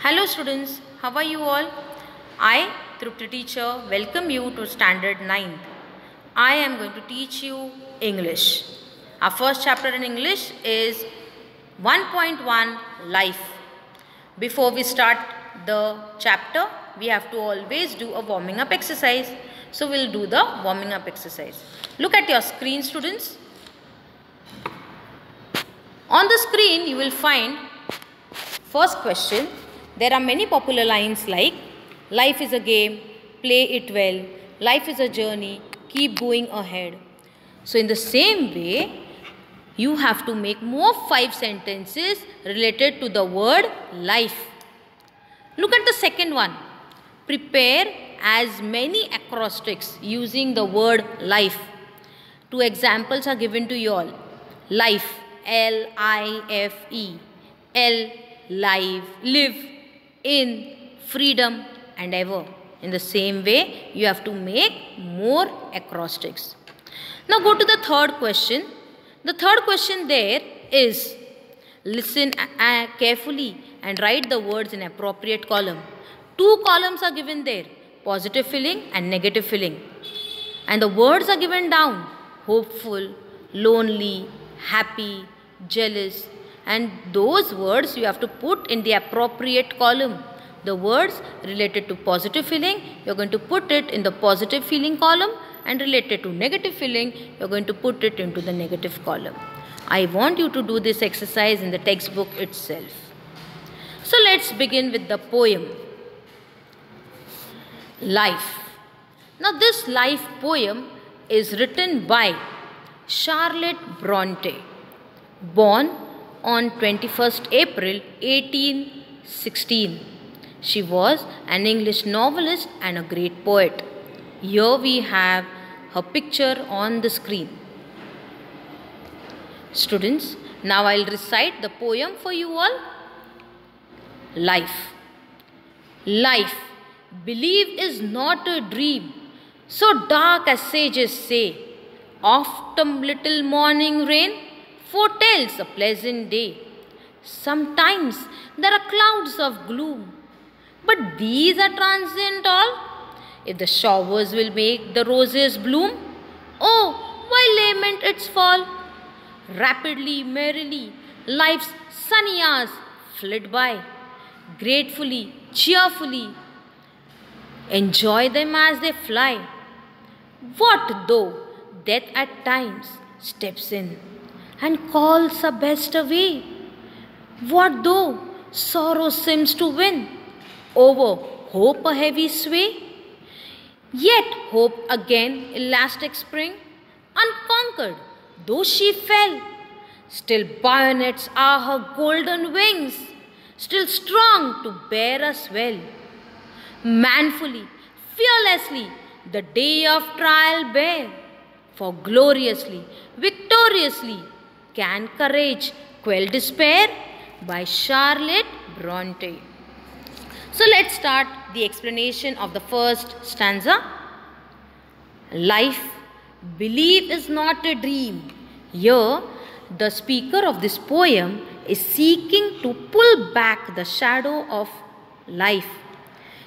Hello students, how are you all? I, Trupti teacher, welcome you to standard 9th. I am going to teach you English. Our first chapter in English is 1.1 Life. Before we start the chapter, we have to always do a warming up exercise. So we'll do the warming up exercise. Look at your screen, students. On the screen you will find first question. There are many popular lines like life is a game, play it well, life is a journey, keep going ahead. So in the same way, you have to make more 5 sentences related to the word life. Look at the second one. Prepare as many acrostics using the word life. 2 examples are given to you all. Life, L-I-F-E, L, live, live, in, freedom and ever. In the same way, you have to make more acrostics. Now go to the third question. The third question there is, listen carefully and write the words in appropriate column. 2 columns are given there, positive feeling and negative feeling. And the words are given down, hopeful, lonely, happy, jealous. And those words you have to put in the appropriate column. The words related to positive feeling, you are going to put it in the positive feeling column, and related to negative feeling, you are going to put it into the negative column. I want you to do this exercise in the textbook itself. So let's begin with the poem. Life. Now this life poem is written by Charlotte Bronte, born on 21st April 1816. She was an English novelist and a great poet. Here we have her picture on the screen. Students, now I'll recite the poem for you all. Life. Life, believe, is not a dream, so dark as sages say. Autumn little morning rain foretells a pleasant day. Sometimes there are clouds of gloom, but these are transient all. If the showers will make the roses bloom, oh, why lament its fall? Rapidly, merrily, life's sunny hours flit by. Gratefully, cheerfully, enjoy them as they fly. What though death at times steps in and calls our best away? What though sorrow seems to win over hope a heavy sway? Yet hope again elastic spring, unconquered though she fell. Still bayonets are her golden wings, still strong to bear us well. Manfully, fearlessly, the day of trial bear, for gloriously, victoriously, can courage quell despair? By Charlotte Bronte. So let's start the explanation of the first stanza. Life, believe, is not a dream. Here, the speaker of this poem is seeking to pull back the shadow of life.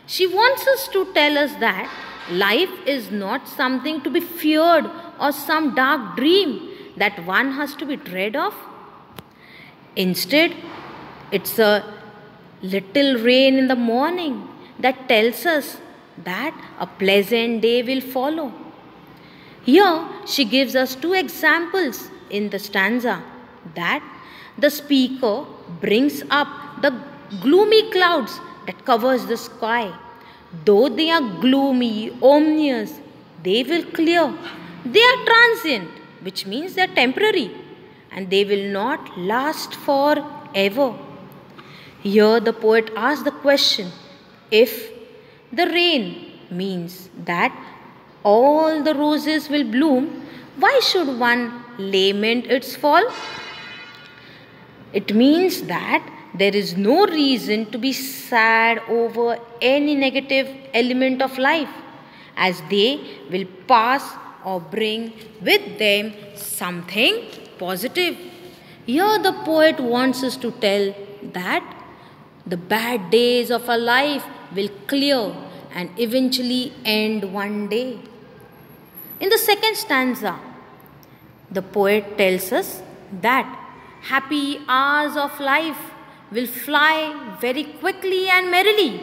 She wants us to tell us that life is not something to be feared or some dark dream that one has to be dread of. Instead, it's a little rain in the morning that tells us that a pleasant day will follow. Here she gives us 2 examples in the stanza that the speaker brings up the gloomy clouds that covers the sky. Though they are gloomy, ominous, they will clear. They are transient, which means they are temporary, and they will not last forever. Here the poet asks the question, if the rain means that all the roses will bloom, why should one lament its fall? It means that there is no reason to be sad over any negative element of life, as they will pass or bring with them something positive. Here the poet wants us to tell that The bad days of our life will clear and eventually end one day. In the second stanza, the poet tells us that happy hours of life will fly very quickly and merrily.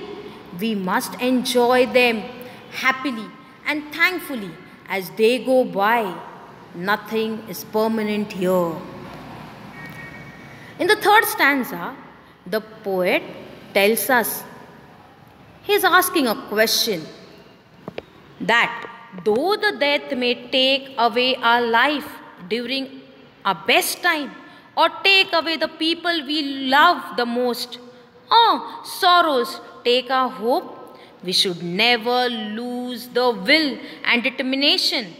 We must enjoy them happily and thankfully as they go by. Nothing is permanent here. In the third stanza, the poet tells us he is asking a question that though the death may take away our life during our best time or take away the people we love the most, or sorrows take our hope, we should never lose the will and determination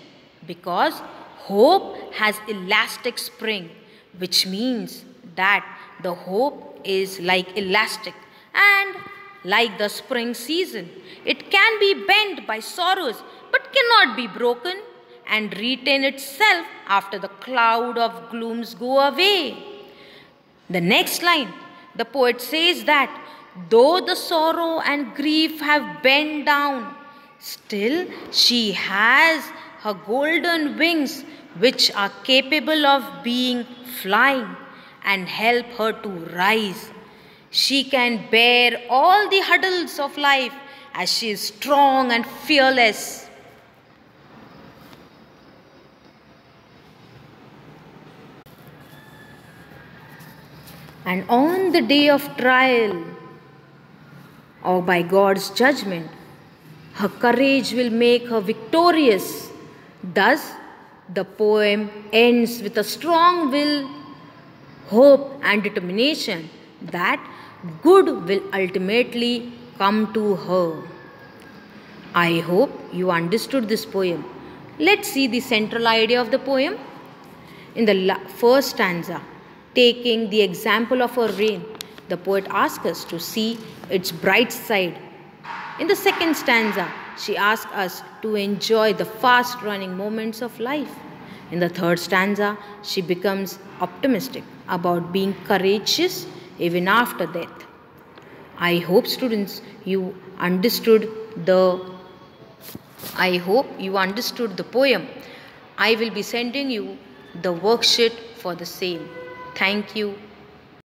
because hope has elastic spring, which means that the hope is like elastic and like the spring season. It can be bent by sorrows but cannot be broken and retain itself after the cloud of glooms go away. The next line, the poet says that though the sorrow and grief have bent down, still she has her golden wings which are capable of being flying and help her to rise. She can bear all the hurdles of life as she is strong and fearless. And on the day of trial or by God's judgment, her courage will make her victorious. Thus, the poem ends with a strong will, hope and determination that good will ultimately come to her. I hope you understood this poem. Let's see the central idea of the poem. In the first stanza, taking the example of a rain, the poet asks us to see its bright side. In the second stanza, she asks us to enjoy the fast running moments of life. In the third stanza, she becomes optimistic about being courageous even after death. I hope students you understood the poem. I will be sending you the worksheet for the same. Thank you.